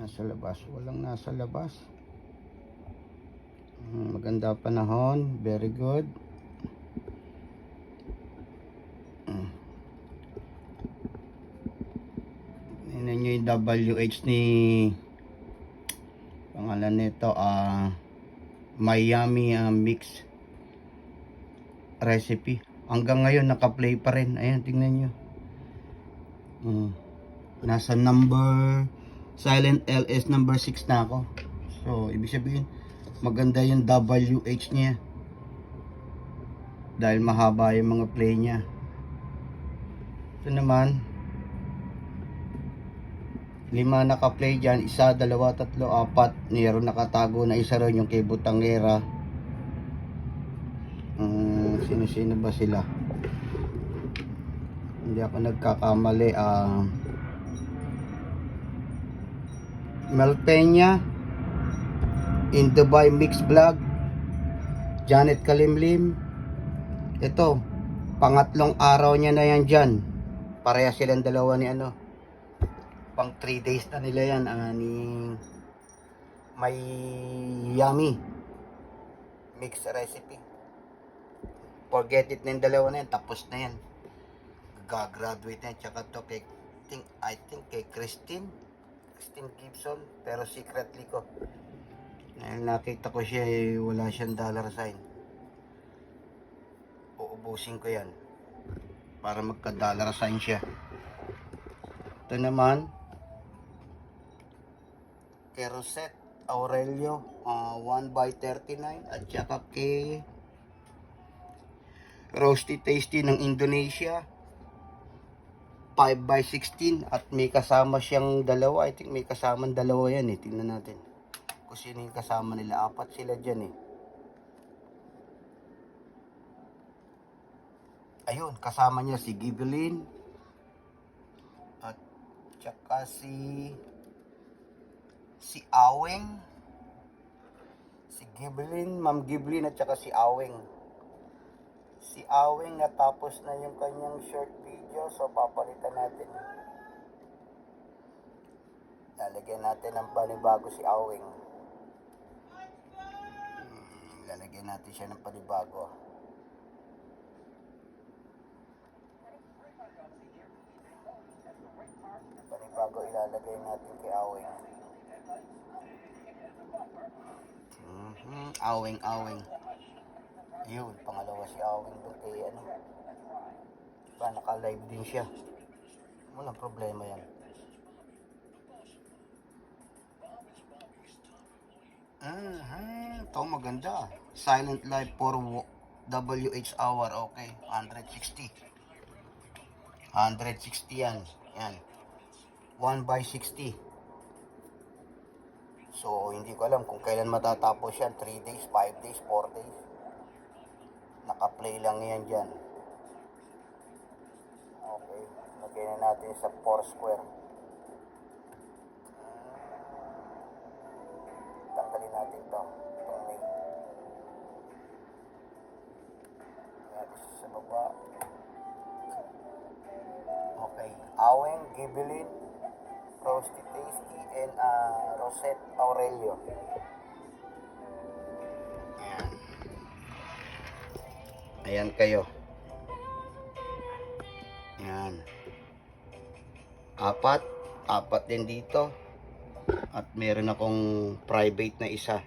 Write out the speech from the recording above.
Nasa labas. Walang nasa labas. Maganda panahon. Very good. Tingnan nyo yung WH ni pangalan nito Miami mix recipe. Hanggang ngayon naka-play pa rin. Ayan, tingnan nyo. Nasa number silent LS number 6 na ako. So ibig sabihin maganda yung WH niya dahil mahaba yung mga play niya. Ito naman 5 naka-play dyan, 1, 2, 3, 4. Meron nakatago na isa ron yung kay Butangera. Sino ba sila? Hindi ako nagkakamali. Mel Peña, In Dubai Mix Vlog, Janet Kalimlim. Ito, pangatlong araw niya na yan dyan. Pareha silang dalawa ni pang 3 days na nila yan ni Miami mix recipe. Forget it na yung dalawa na yan, tapos na yan, gagraduate na yan. Tsaka to kay I think kay Christine Gibson, pero secretly ko dahil nakita ko siya wala siyang dollar sign, uubusin ko yan para magka dollar sign siya. Ito naman kay Rosette Aurelio 1/39 at saka kay Roasty Tasty ng Indonesia 5/16 at may kasama siyang dalawa. I think may kasamang dalawa yan tingnan natin kung sino yung kasama nila. 4 sila dyan ayun, kasama niya si Gibelin at saka si Aweng, si Gibelin, Ma'am Gibelin at saka si Aweng. Si Aweng natapos na yung kanyang short video, so papalitan natin. Lalagyan natin ng panibago si Aweng. Lalagyan natin siya ng panibago. Panibago ilalagay natin kay Aweng. Aweng. Yun, pangalawa si Aweng doon kay diba, naka-live din siya. Walang problema yan. Ito maganda. Silent live for WH hour. Okay, 160 yan. Yan, 1/60. So hindi ko alam kung kailan matatapos yan. 3 days, 5 days, 4 days. Naka-play lang yan dyan. Okay, lagyan na natin sa 4 square. Tanggalin natin ito. Itong link. Natin sa baba. Okay, Aweng, Gibelin, Roasty Tasty, and Rosette Aurelio. Ayan kayo. Ayan. 4 din dito. At meron akong private na isa.